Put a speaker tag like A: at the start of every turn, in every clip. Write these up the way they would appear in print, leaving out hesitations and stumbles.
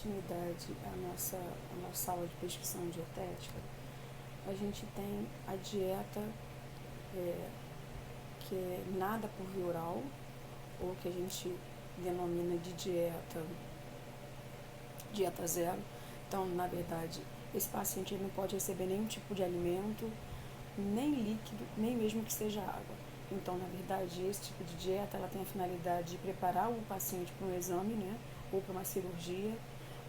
A: continuidade à nossa sala de prescrição dietética, a gente tem a dieta que é nada por via oral, ou que a gente denomina de dieta zero. Então, na verdade, esse paciente não pode receber nenhum tipo de alimento, nem líquido, nem mesmo que seja água. Então, na verdade, esse tipo de dieta ela tem a finalidade de preparar o paciente para um exame, né, ou para uma cirurgia,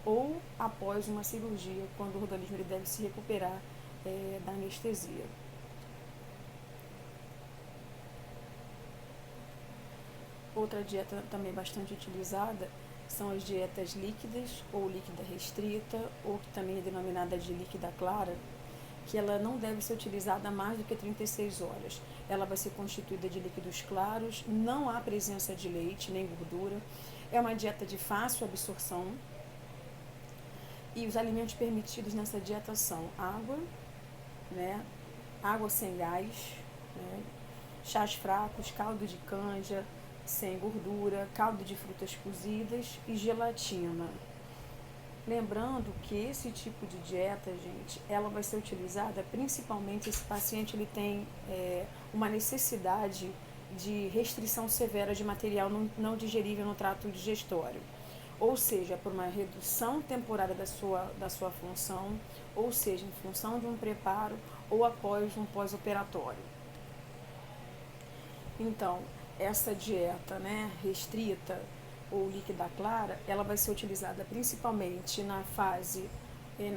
A: ou após uma cirurgia, quando o organismo ele deve se recuperar da anestesia. Outra dieta também bastante utilizada são as dietas líquidas ou líquida restrita, ou que também é denominada de líquida clara, que ela não deve ser utilizada mais do que 36 horas. Ela vai ser constituída de líquidos claros, não há presença de leite nem gordura. É uma dieta de fácil absorção. E os alimentos permitidos nessa dieta são água, né? Água sem gás, né? Chás fracos, caldo de canja sem gordura, caldo de frutas cozidas e gelatina. Lembrando que esse tipo de dieta, gente, ela vai ser utilizada principalmente se esse paciente ele tem uma necessidade de restrição severa de material não digerível no trato digestório. Ou seja, por uma redução temporária da sua função, ou seja, em função de um preparo ou após um pós-operatório. Então, essa dieta, né, restrita ou líquida clara, ela vai ser utilizada principalmente na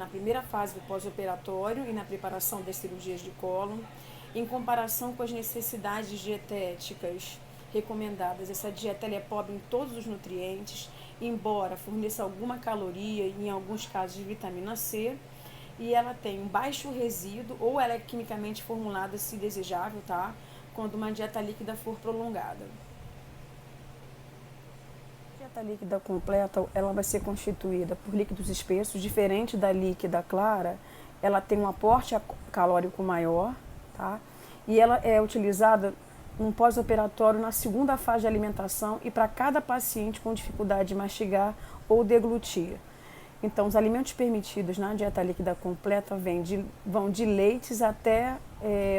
A: primeira fase do pós-operatório e na preparação das cirurgias de cólon, em comparação com as necessidades dietéticas recomendadas. Essa dieta ela é pobre em todos os nutrientes, embora forneça alguma caloria e em alguns casos de vitamina C, e ela tem um baixo resíduo, ou ela é quimicamente formulada se desejável, tá? Quando uma dieta líquida for prolongada. A dieta líquida completa, ela vai ser constituída por líquidos espessos, diferente da líquida clara, ela tem um aporte calórico maior, tá? E ela é utilizada um pós-operatório na segunda fase de alimentação e para cada paciente com dificuldade de mastigar ou deglutir. Então, os alimentos permitidos na dieta líquida completa vão de leites até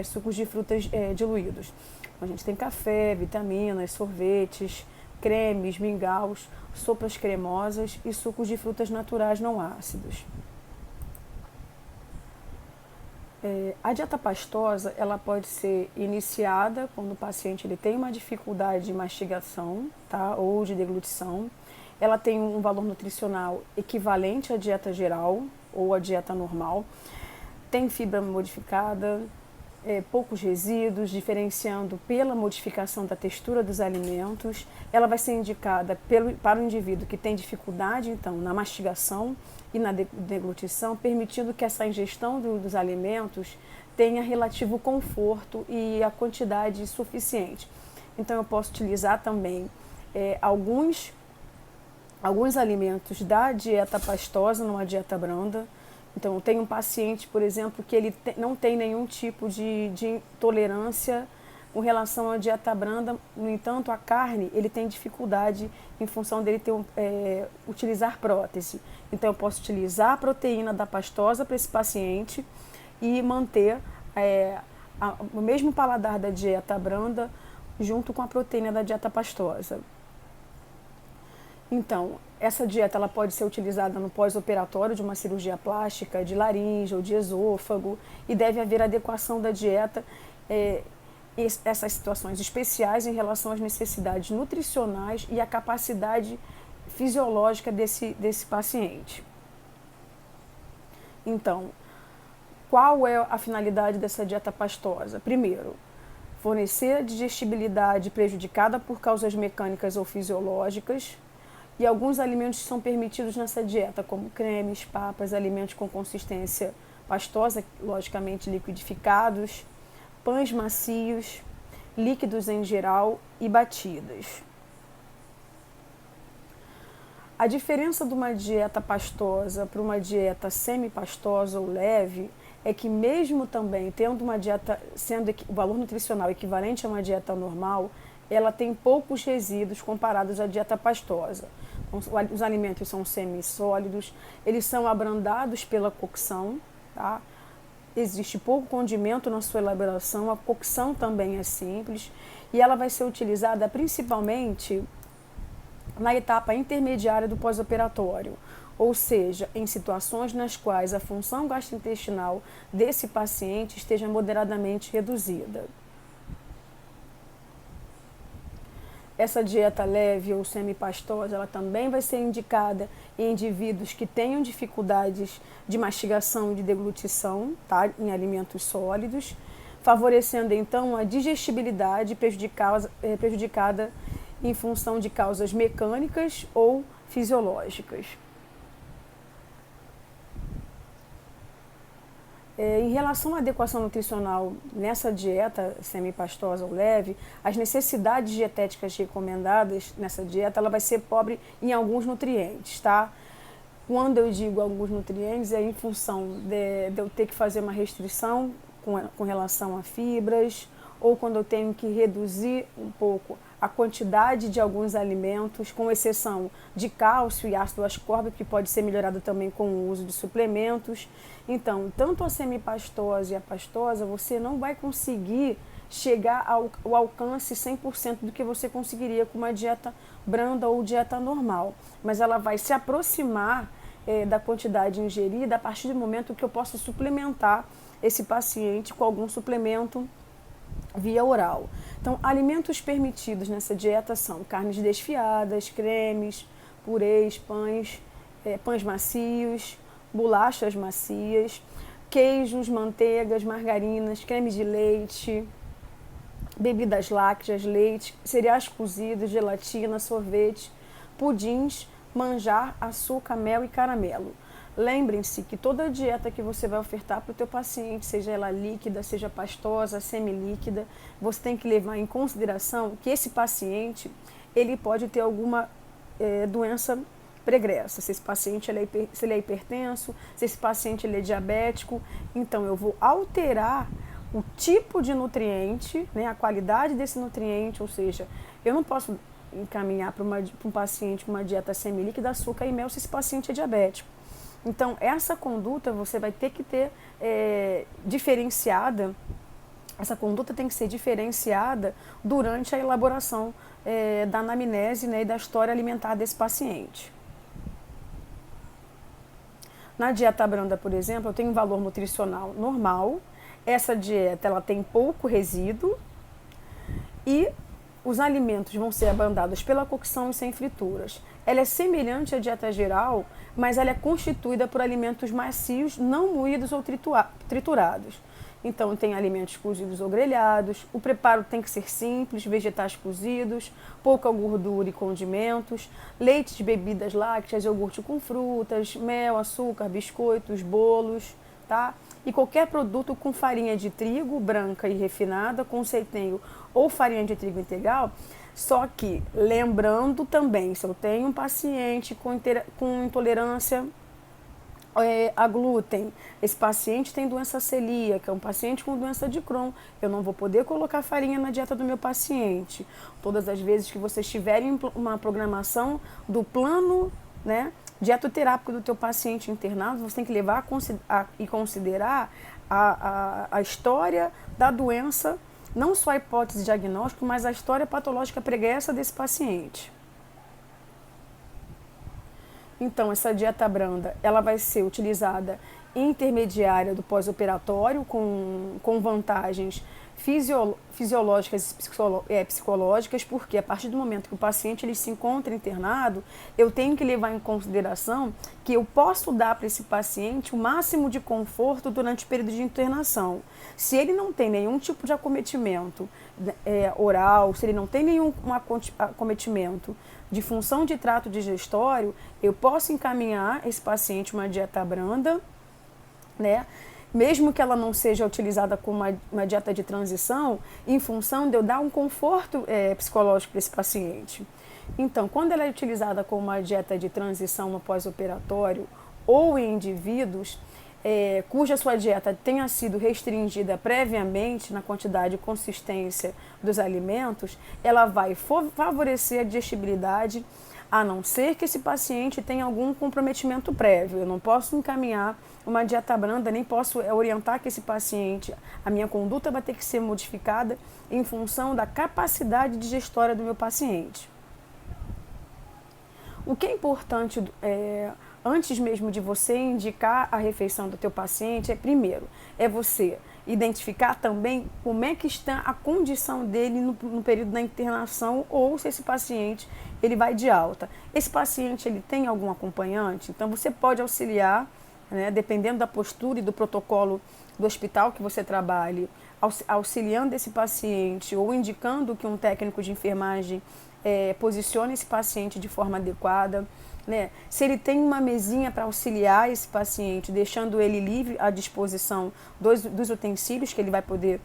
A: sucos de frutas diluídos. A gente tem café, vitaminas, sorvetes, cremes, mingaus, sopas cremosas e sucos de frutas naturais não ácidos. A dieta pastosa, ela pode ser iniciada quando o paciente ele tem uma dificuldade de mastigação, tá? Ou de deglutição. Ela tem um valor nutricional equivalente à dieta geral ou à dieta normal. Tem fibra modificada, poucos resíduos, diferenciando pela modificação da textura dos alimentos. Ela vai ser indicada para o indivíduo que tem dificuldade, então, na mastigação e na deglutição, permitindo que essa ingestão dos alimentos tenha relativo conforto e a quantidade suficiente. Então, eu posso utilizar também alguns alimentos da dieta pastosa numa dieta branda. Então, eu tenho um paciente, por exemplo, que ele não tem nenhum tipo de intolerância com relação à dieta branda. No entanto, a carne, ele tem dificuldade em função dele utilizar prótese. Então, eu posso utilizar a proteína da pastosa para esse paciente e manter o mesmo paladar da dieta branda junto com a proteína da dieta pastosa. Então, essa dieta ela pode ser utilizada no pós-operatório de uma cirurgia plástica, de laringe ou de esôfago, e deve haver adequação da dieta essas situações especiais em relação às necessidades nutricionais e à capacidade fisiológica desse paciente. Então, qual é a finalidade dessa dieta pastosa? Primeiro, fornecer a digestibilidade prejudicada por causas mecânicas ou fisiológicas. E alguns alimentos são permitidos nessa dieta, como cremes, papas, alimentos com consistência pastosa, logicamente liquidificados, pães macios, líquidos em geral e batidas. A diferença de uma dieta pastosa para uma dieta semi-pastosa ou leve é que mesmo também tendo uma dieta, sendo o valor nutricional equivalente a uma dieta normal, ela tem poucos resíduos comparados à dieta pastosa. os alimentos são semissólidos, eles são abrandados pela cocção, tá? Existe pouco condimento na sua elaboração, a cocção também é simples e ela vai ser utilizada principalmente na etapa intermediária do pós-operatório, ou seja, em situações nas quais a função gastrointestinal desse paciente esteja moderadamente reduzida. Essa dieta leve ou semipastosa, ela também vai ser indicada em indivíduos que tenham dificuldades de mastigação e de deglutição, tá? Em alimentos sólidos, favorecendo então a digestibilidade prejudicada em função de causas mecânicas ou fisiológicas. Em relação à adequação nutricional nessa dieta semipastosa ou leve, as necessidades dietéticas recomendadas nessa dieta, ela vai ser pobre em alguns nutrientes, tá? Quando eu digo alguns nutrientes, é em função de eu ter que fazer uma restrição com relação a fibras, ou quando eu tenho que reduzir um pouco a quantidade de alguns alimentos, com exceção de cálcio e ácido ascórbico, que pode ser melhorado também com o uso de suplementos. Então, tanto a semipastosa e a pastosa, você não vai conseguir chegar ao alcance 100% do que você conseguiria com uma dieta branda ou dieta normal. Mas ela vai se aproximar da quantidade ingerida a partir do momento que eu posso suplementar esse paciente com algum suplemento via oral. Então, alimentos permitidos nessa dieta são carnes desfiadas, cremes, purês, pães macios, bolachas macias, queijos, manteigas, margarinas, creme de leite, bebidas lácteas, leite, cereais cozidos, gelatina, sorvete, pudins, manjar, açúcar, mel e caramelo. Lembrem-se que toda dieta que você vai ofertar para o teu paciente, seja ela líquida, seja pastosa, semilíquida, você tem que levar em consideração que esse paciente ele pode ter alguma doença pregressa, se esse paciente se ele é hipertenso, se esse paciente ele é diabético. Então eu vou alterar o tipo de nutriente, né, a qualidade desse nutriente, ou seja, eu não posso encaminhar para um paciente uma dieta semilíquida, açúcar e mel se esse paciente é diabético. Então, essa conduta você vai ter que ter diferenciada, essa conduta tem que ser diferenciada durante a elaboração da anamnese, né, e da história alimentar desse paciente. Na dieta branda, por exemplo, eu tenho um valor nutricional normal, essa dieta ela tem pouco resíduo e os alimentos vão ser abandonados pela cocção e sem frituras. Ela é semelhante à dieta geral, mas ela é constituída por alimentos macios, não moídos ou triturados. Então, tem alimentos cozidos ou grelhados, o preparo tem que ser simples, vegetais cozidos, pouca gordura e condimentos, leites, bebidas lácteas, iogurte com frutas, mel, açúcar, biscoitos, bolos, tá? E qualquer produto com farinha de trigo branca e refinada, com centeio ou farinha de trigo integral. Só que, lembrando também, se eu tenho um paciente com intolerância a glúten, esse paciente tem doença celíaca, um paciente com doença de Crohn, eu não vou poder colocar farinha na dieta do meu paciente. Todas as vezes que vocês tiverem uma programação do plano, né, dietoterápico do teu paciente internado, você tem que levar e considerar a história da doença, não só a hipótese diagnóstica, mas a história patológica pregressa desse paciente. Então, essa dieta branda, ela vai ser utilizada intermediária do pós-operatório com vantagens fisiológicas e psicológicas, porque a partir do momento que o paciente ele se encontra internado, eu tenho que levar em consideração que eu posso dar para esse paciente o máximo de conforto durante o período de internação. Se ele não tem nenhum tipo de acometimento oral, se ele não tem nenhum acometimento de função de trato digestório, eu posso encaminhar esse paciente uma dieta branda, né? Mesmo que ela não seja utilizada como uma dieta de transição, em função de eu dar um conforto psicológico para esse paciente. Então, quando ela é utilizada como uma dieta de transição no pós-operatório ou em indivíduos cuja sua dieta tenha sido restringida previamente na quantidade e consistência dos alimentos, ela vai favorecer a digestibilidade, a não ser que esse paciente tenha algum comprometimento prévio. Eu não posso encaminhar uma dieta branda, nem posso orientar que esse paciente, a minha conduta vai ter que ser modificada em função da capacidade digestória do meu paciente. O que é importante antes mesmo de você indicar a refeição do teu paciente primeiro, você identificar também como é que está a condição dele no período da internação ou se esse paciente ele vai de alta. Esse paciente ele tem algum acompanhante? Então você pode auxiliar, né, dependendo da postura e do protocolo do hospital que você trabalhe, auxiliando esse paciente ou indicando que um técnico de enfermagem posicione esse paciente de forma adequada, né? Se ele tem uma mesinha para auxiliar esse paciente, deixando ele livre à disposição dos utensílios que ele vai poder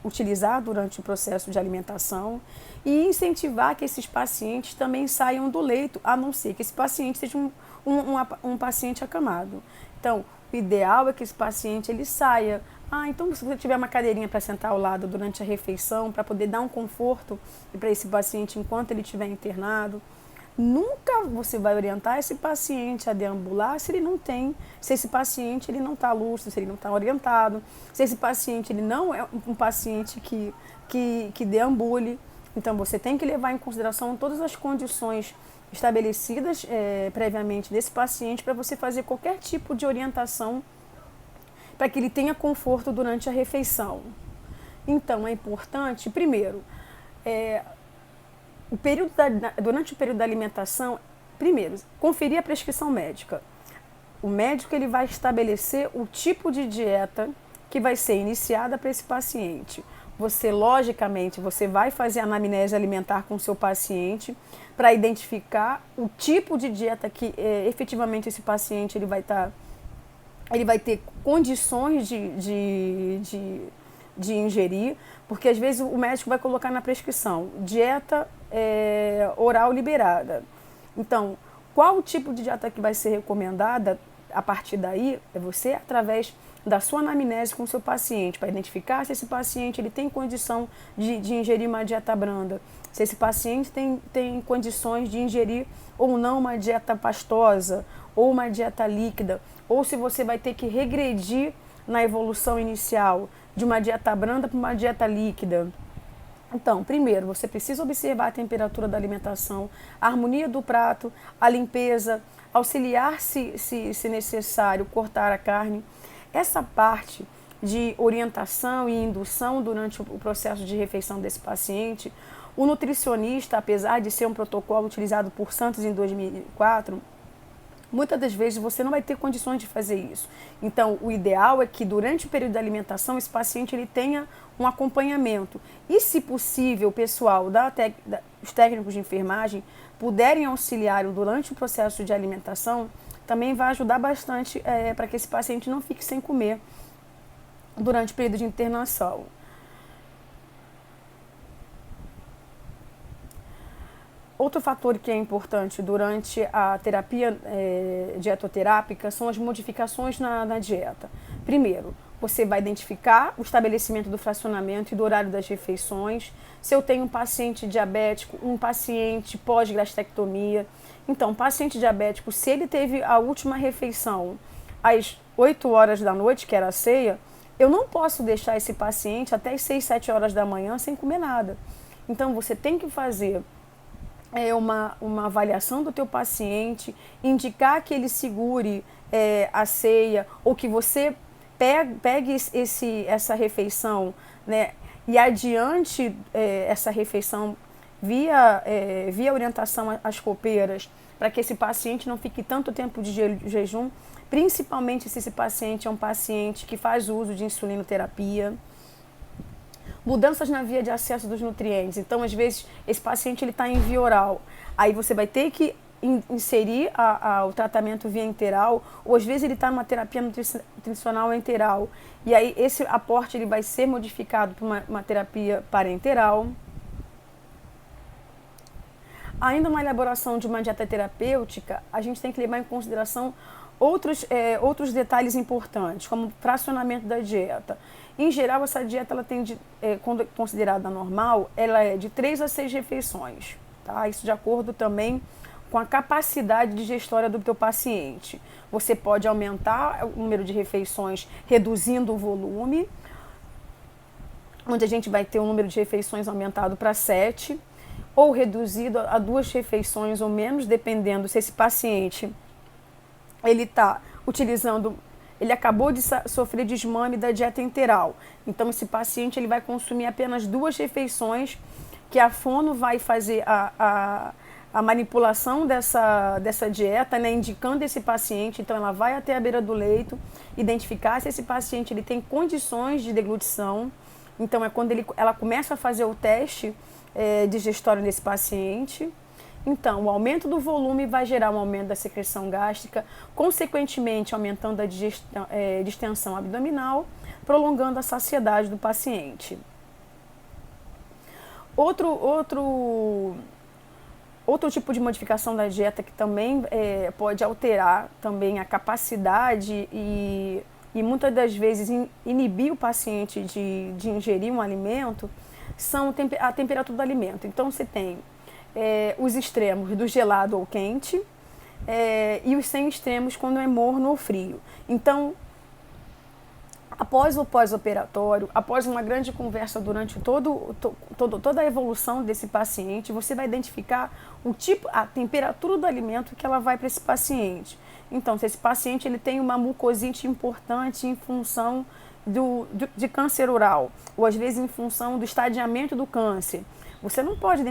A: utilizar durante o processo de alimentação, e incentivar que esses pacientes também saiam do leito, a não ser que esse paciente seja um paciente acamado. Então, o ideal é que esse paciente ele saia. Então se você tiver uma cadeirinha para sentar ao lado durante a refeição, para poder dar um conforto para esse paciente enquanto ele estiver internado. Nunca você vai orientar esse paciente a deambular se esse paciente ele não está lúcido, se ele não está orientado, se esse paciente ele não é um paciente que deambule. Então você tem que levar em consideração todas as condições estabelecidas previamente desse paciente para você fazer qualquer tipo de orientação para que ele tenha conforto durante a refeição. Então, é importante, primeiro, durante o período da alimentação, primeiro, conferir a prescrição médica. O médico ele vai estabelecer o tipo de dieta que vai ser iniciada para esse paciente. Logicamente, você vai fazer a anamnese alimentar com o seu paciente para identificar o tipo de dieta que efetivamente esse paciente ele vai ter condições de ingerir, porque às vezes o médico vai colocar na prescrição dieta oral liberada. Então, qual o tipo de dieta que vai ser recomendada a partir daí é você, através da sua anamnese com o seu paciente, para identificar se esse paciente ele tem condição de ingerir uma dieta branda, se esse paciente tem condições de ingerir ou não uma dieta pastosa ou uma dieta líquida, ou se você vai ter que regredir na evolução inicial de uma dieta branda para uma dieta líquida. Então, primeiro, você precisa observar a temperatura da alimentação, a harmonia do prato, a limpeza, auxiliar, se necessário, cortar a carne. Essa parte de orientação e indução durante o processo de refeição desse paciente, o nutricionista, apesar de ser um protocolo utilizado por Santos em 2004, muitas das vezes você não vai ter condições de fazer isso. Então, o ideal é que durante o período da alimentação esse paciente ele tenha um acompanhamento. E, se possível, o pessoal, os técnicos de enfermagem, puderem auxiliar durante o processo de alimentação, também vai ajudar bastante para que esse paciente não fique sem comer durante o período de internação. Outro fator que é importante durante a terapia dietoterápica são as modificações na dieta. Primeiro, você vai identificar o estabelecimento do fracionamento e do horário das refeições. Se eu tenho um paciente diabético, um paciente pós-gastrectomia. Então, paciente diabético, se ele teve a última refeição às 8 horas da noite, que era a ceia, eu não posso deixar esse paciente até as 6, 7 horas da manhã sem comer nada. Então, você tem que fazer uma avaliação do teu paciente, indicar que ele segure a ceia, ou que você pegue essa refeição, né, e adiante essa refeição via orientação às copeiras, para que esse paciente não fique tanto tempo de jejum, principalmente se esse paciente é um paciente que faz uso de insulinoterapia. Mudanças na via de acesso dos nutrientes. Então, às vezes, esse paciente está em via oral. Aí você vai ter que inserir o tratamento via enteral, ou às vezes ele está numa terapia nutricional enteral. E aí esse aporte ele vai ser modificado por uma terapia parenteral. Ainda na elaboração de uma dieta terapêutica, a gente tem que levar em consideração outros detalhes importantes, como o fracionamento da dieta. Em geral, essa dieta, ela tem quando considerada normal, ela é de 3 a 6 refeições. tá? Isso de acordo também com a capacidade digestória do teu paciente. Você pode aumentar o número de refeições reduzindo o volume, onde a gente vai ter o número de refeições aumentado para 7, ou reduzido a 2 refeições ou menos, dependendo se esse paciente ele está utilizando, ele acabou de sofrer desmame da dieta enteral. Então esse paciente ele vai consumir apenas 2 refeições, que a fono vai fazer a manipulação dessa dieta, né, indicando esse paciente. Então ela vai até a beira do leito, identificar se esse paciente ele tem condições de deglutição. Então é quando ela começa a fazer o teste digestório nesse paciente. Então, o aumento do volume vai gerar um aumento da secreção gástrica, consequentemente aumentando a distensão abdominal, prolongando a saciedade do paciente. Outro tipo de modificação da dieta que também pode alterar também a capacidade e muitas das vezes inibir o paciente de ingerir um alimento, são a temperatura do alimento. Então, você tem os extremos do gelado ou quente e os sem extremos quando é morno ou frio. Então, após o pós-operatório, após uma grande conversa durante toda a evolução desse paciente, você vai identificar a temperatura do alimento que ela vai para esse paciente. Então, se esse paciente ele tem uma mucosite importante em função de câncer oral, ou às vezes em função do estadiamento do câncer, você não pode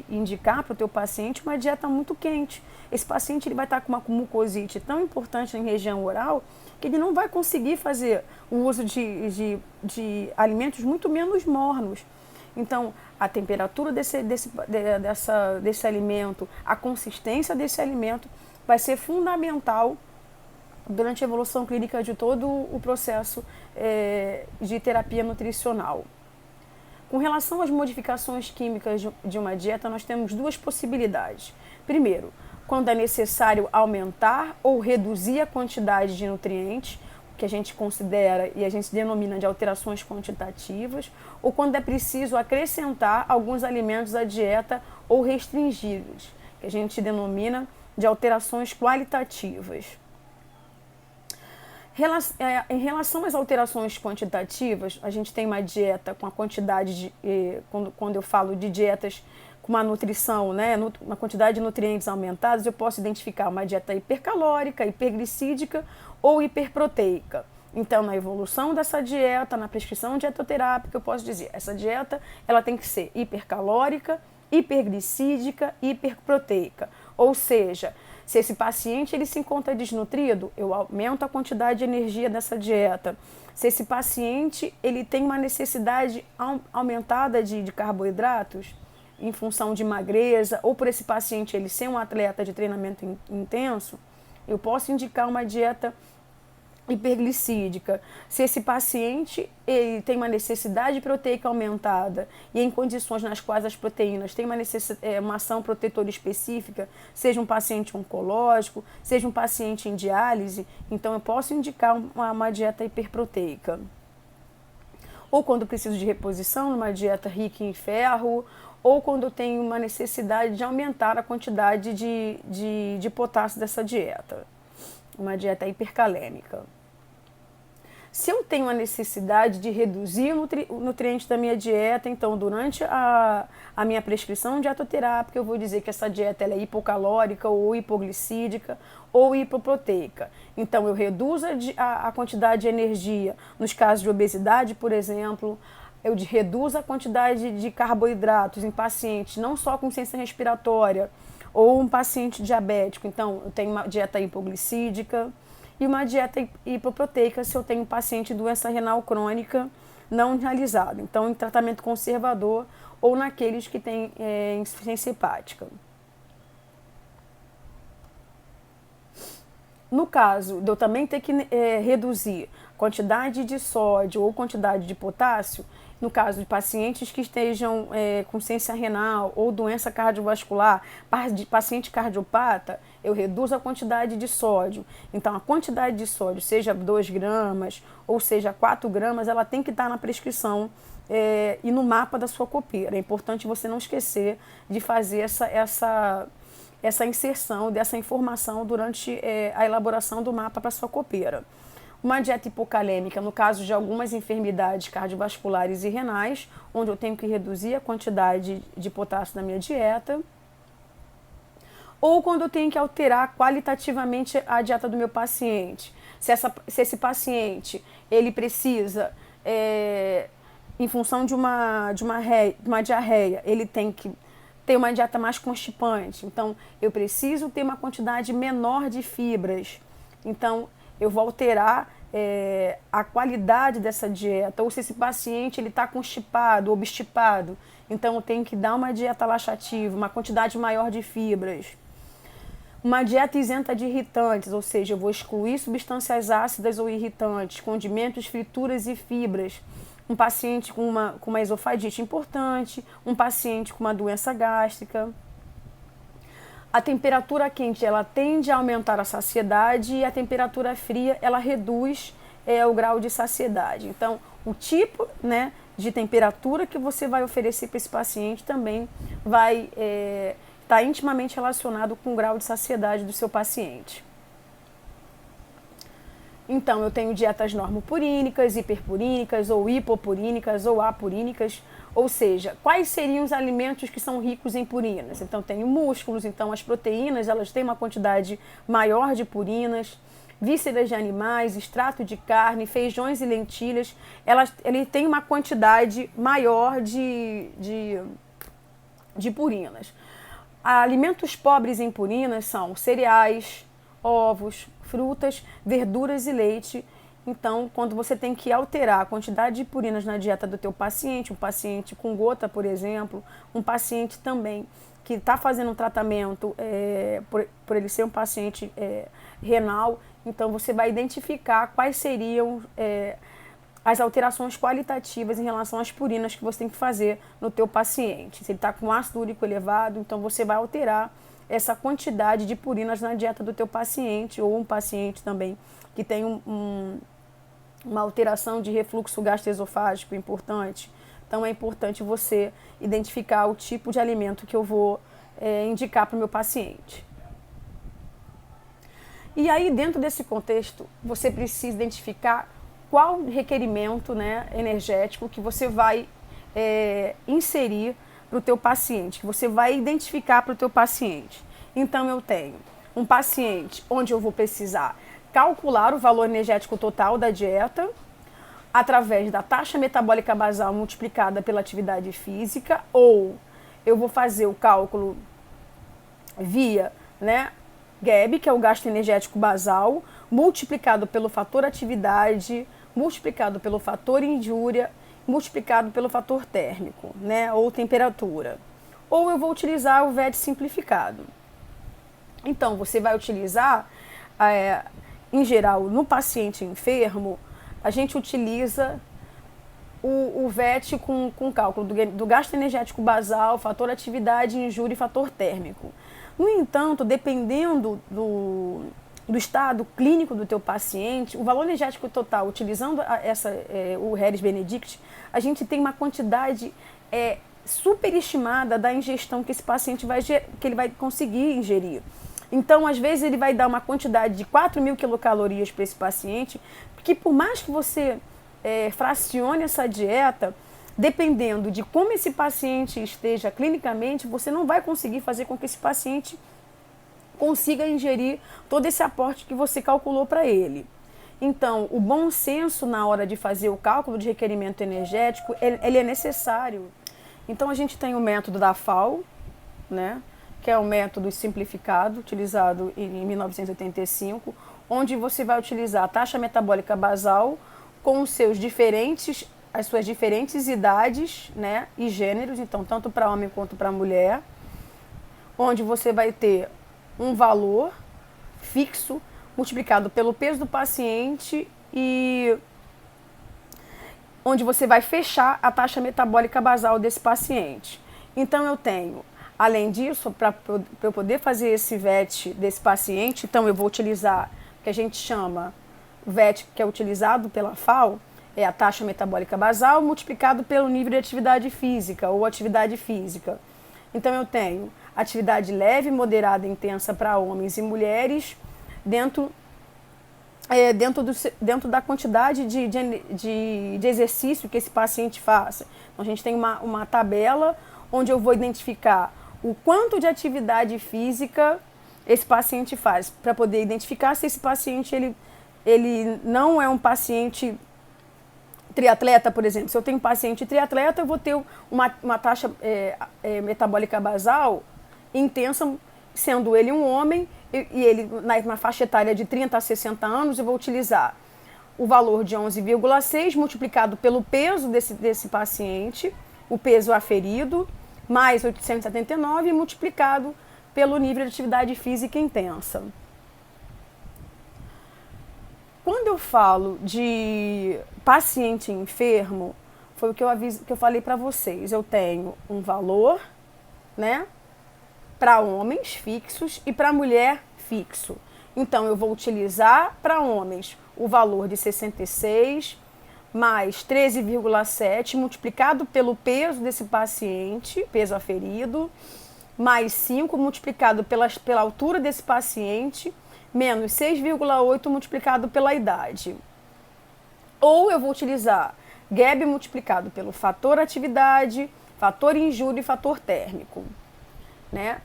A: indicar para o teu paciente uma dieta muito quente. Esse paciente ele vai estar com uma mucosite tão importante em região oral que ele não vai conseguir fazer o uso de alimentos muito menos mornos. Então, a temperatura desse alimento, a consistência desse alimento vai ser fundamental durante a evolução clínica de todo o processo de terapia nutricional. Com relação às modificações químicas de uma dieta, nós temos 2 possibilidades. Primeiro, quando é necessário aumentar ou reduzir a quantidade de nutrientes, que a gente considera e a gente denomina de alterações quantitativas, ou quando é preciso acrescentar alguns alimentos à dieta ou restringi-los, que a gente denomina de alterações qualitativas. Em relação às alterações quantitativas, a gente tem uma dieta com a quantidade quando eu falo de dietas com uma nutrição, né, uma quantidade de nutrientes aumentados, eu posso identificar uma dieta hipercalórica, hiperglicídica ou hiperproteica. Então, na evolução dessa dieta, na prescrição dietoterápica, eu posso dizer, essa dieta ela tem que ser hipercalórica, hiperglicídica e hiperproteica. Ou seja, se esse paciente ele se encontra desnutrido, eu aumento a quantidade de energia dessa dieta. Se esse paciente ele tem uma necessidade aumentada de carboidratos, em função de magreza, ou por esse paciente ele ser um atleta de treinamento intenso, eu posso indicar uma dieta hiperglicídica. Se esse paciente ele tem uma necessidade proteica aumentada e em condições nas quais as proteínas têm uma ação protetora específica, seja um paciente oncológico, seja um paciente em diálise, então eu posso indicar uma dieta hiperproteica. Ou quando preciso de reposição, numa dieta rica em ferro, ou quando eu tenho uma necessidade de aumentar a quantidade de potássio dessa dieta, uma dieta hipercalêmica. Se eu tenho a necessidade de reduzir o nutriente da minha dieta, então durante a minha prescrição dietoterápica eu vou dizer que essa dieta ela é hipocalórica ou hipoglicídica ou hipoproteica. Então eu reduzo a quantidade de energia nos casos de obesidade, por exemplo, eu reduzo a quantidade de carboidratos em pacientes não só com insuficiência respiratória ou um paciente diabético, então eu tenho uma dieta hipoglicídica, e uma dieta hipoproteica se eu tenho um paciente de doença renal crônica não realizada. Então, em tratamento conservador ou naqueles que têm insuficiência hepática. No caso de eu também ter que reduzir quantidade de sódio ou quantidade de potássio, no caso de pacientes que estejam com insuficiência renal ou doença cardiovascular, paciente cardiopata, eu reduzo a quantidade de sódio. Então, a quantidade de sódio, seja 2 gramas ou seja 4 gramas, ela tem que estar na prescrição e no mapa da sua copeira. É importante você não esquecer de fazer essa inserção dessa informação durante a elaboração do mapa para a sua copeira. Uma dieta hipocalêmica, no caso de algumas enfermidades cardiovasculares e renais, onde eu tenho que reduzir a quantidade de potássio na minha dieta. Ou quando eu tenho que alterar qualitativamente a dieta do meu paciente. Se esse paciente ele precisa, em função de uma diarreia, ele tem que ter uma dieta mais constipante. Então, eu preciso ter uma quantidade menor de fibras. Então, eu vou alterar a qualidade dessa dieta. Ou se esse paciente está constipado, obstipado, então eu tenho que dar uma dieta laxativa, uma quantidade maior de fibras. Uma dieta isenta de irritantes, ou seja, eu vou excluir substâncias ácidas ou irritantes, condimentos, frituras e fibras. Um paciente com uma esofagite importante, um paciente com uma doença gástrica. A temperatura quente, ela tende a aumentar a saciedade e a temperatura fria, ela reduz o grau de saciedade. Então, o tipo, né, de temperatura que você vai oferecer para esse paciente também vai estar intimamente relacionado com o grau de saciedade do seu paciente. Então, eu tenho dietas normopurínicas, hiperpurínicas, ou hipopurínicas, ou apurínicas, ou seja, quais seriam os alimentos que são ricos em purinas? Então, tenho músculos, então as proteínas, elas têm uma quantidade maior de purinas, vísceras de animais, extrato de carne, feijões e lentilhas, ele tem uma quantidade maior de purinas. Alimentos pobres em purinas são cereais, ovos, frutas, verduras e leite. Então, quando você tem que alterar a quantidade de purinas na dieta do teu paciente, um paciente com gota, por exemplo, um paciente também que está fazendo um tratamento por ele ser um paciente renal, então você vai identificar quais seriam as alterações qualitativas em relação às purinas que você tem que fazer no teu paciente. Se ele está com ácido úrico elevado, então você vai alterar essa quantidade de purinas na dieta do teu paciente, ou um paciente também que tem uma alteração de refluxo gastroesofágico importante. Então é importante você identificar o tipo de alimento que eu vou indicar para o meu paciente. E aí, dentro desse contexto, você precisa identificar qual requerimento, né, energético que você vai inserir para o teu paciente, que você vai identificar para o teu paciente. Então, eu tenho um paciente onde eu vou precisar calcular o valor energético total da dieta através da taxa metabólica basal multiplicada pela atividade física, ou eu vou fazer o cálculo via, né, GAB, que é o gasto energético basal, multiplicado pelo fator atividade, multiplicado pelo fator injúria, multiplicado pelo fator térmico, né, ou temperatura. Ou eu vou utilizar o VET simplificado. Então, você vai utilizar, em geral, no paciente enfermo, a gente utiliza o VET com cálculo do gasto energético basal, fator atividade, injúria e fator térmico. No entanto, dependendo do estado clínico do teu paciente, o valor energético total, utilizando o Harris-Benedict, a gente tem uma quantidade superestimada da ingestão que esse paciente que ele vai conseguir ingerir. Então, às vezes, ele vai dar uma quantidade de 4.000 quilocalorias para esse paciente, que por mais que você fracione essa dieta, dependendo de como esse paciente esteja clinicamente, você não vai conseguir fazer com que esse paciente consiga ingerir todo esse aporte que você calculou para ele. Então, o bom senso na hora de fazer o cálculo de requerimento energético, ele é necessário. Então, a gente tem o método da FAO, né, que é um método simplificado, utilizado em 1985, onde você vai utilizar a taxa metabólica basal com as suas diferentes idades, né, e gêneros, então tanto para homem quanto para mulher, onde você vai ter um valor fixo multiplicado pelo peso do paciente e onde você vai fechar a taxa metabólica basal desse paciente. Então eu tenho, além disso, para eu poder fazer esse VET desse paciente, então eu vou utilizar o que a gente chama VET, que é utilizado pela FAO, é a taxa metabólica basal multiplicado pelo nível de atividade física ou atividade física. Então eu tenho atividade leve, moderada e intensa para homens e mulheres dentro da quantidade de exercício que esse paciente faça. Então, a gente tem uma tabela onde eu vou identificar o quanto de atividade física esse paciente faz, para poder identificar se esse paciente ele não é um paciente triatleta, por exemplo. Se eu tenho um paciente triatleta, eu vou ter uma taxa metabólica basal intensa, sendo ele um homem, e ele na faixa etária de 30 a 60 anos, eu vou utilizar o valor de 11,6 multiplicado pelo peso desse paciente, o peso aferido, mais 879 multiplicado pelo nível de atividade física intensa. Quando eu falo de paciente enfermo, foi o que eu falei para vocês. Eu tenho um valor, né, para homens fixos e para mulher fixo. Então, eu vou utilizar para homens o valor de 66 mais 13,7 multiplicado pelo peso desse paciente, peso aferido, mais 5 multiplicado pela altura desse paciente, menos 6,8 multiplicado pela idade. Ou eu vou utilizar GAB multiplicado pelo fator atividade, fator injúria e fator térmico, né?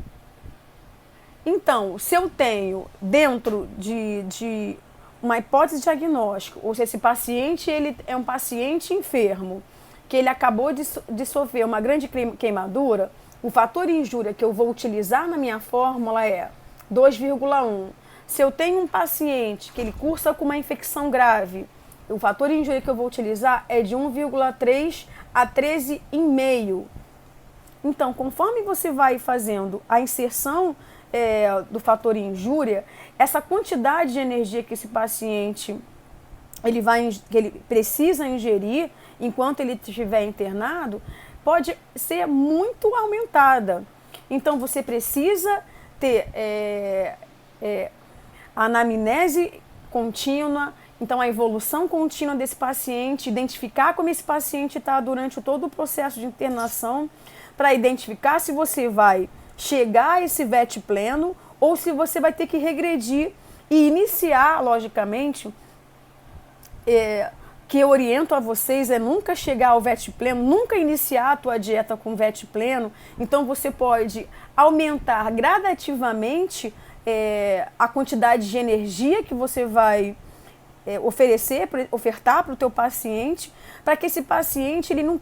A: Então, se eu tenho dentro de uma hipótese diagnóstica, ou se esse paciente ele é um paciente enfermo, que ele acabou de sofrer uma grande queimadura, o fator injúria que eu vou utilizar na minha fórmula é 2,1. Se eu tenho um paciente que ele cursa com uma infecção grave, o fator injúria que eu vou utilizar é de 1,3 a 13,5. Então, conforme você vai fazendo a inserção do fator injúria, essa quantidade de energia que esse paciente que ele precisa ingerir enquanto ele estiver internado pode ser muito aumentada. Então, você precisa ter a anamnese contínua, então a evolução contínua desse paciente, identificar como esse paciente está durante todo o processo de internação, para identificar se você vai chegar a esse VET pleno ou se você vai ter que regredir e iniciar, logicamente, que eu oriento a vocês é nunca chegar ao VET pleno, nunca iniciar a tua dieta com VET pleno. Então você pode aumentar gradativamente a quantidade de energia que você vai ofertar para o teu paciente, para que esse paciente ele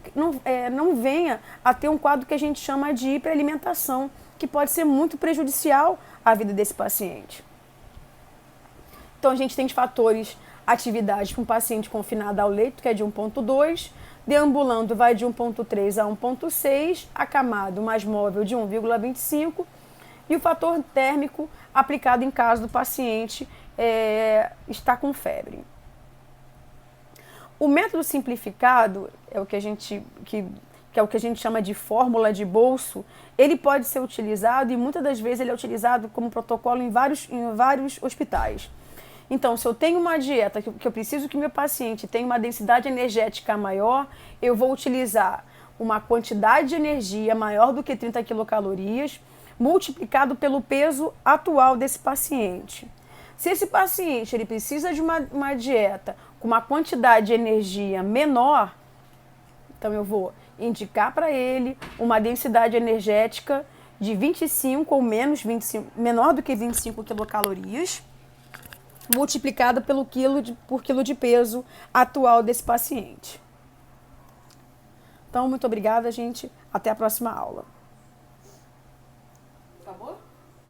A: não venha a ter um quadro que a gente chama de hiperalimentação, que pode ser muito prejudicial à vida desse paciente. Então a gente tem os fatores atividade para um paciente confinado ao leito, que é de 1,2, deambulando vai de 1,3 a 1,6, acamado mais móvel de 1,25, e o fator térmico aplicado em caso do paciente está com febre. O método simplificado é o que a gente chama de fórmula de bolso. Ele pode ser utilizado e muitas das vezes ele é utilizado como protocolo em vários hospitais. Então, se eu tenho uma dieta que eu preciso que meu paciente tenha uma densidade energética maior, eu vou utilizar uma quantidade de energia maior do que 30 quilocalorias, multiplicado pelo peso atual desse paciente. Se esse paciente ele precisa de uma dieta com uma quantidade de energia menor, então eu vou indicar para ele uma densidade energética de 25 ou menor do que 25 quilocalorias, multiplicada por quilo de peso atual desse paciente. Então, muito obrigada, gente. Até a próxima aula.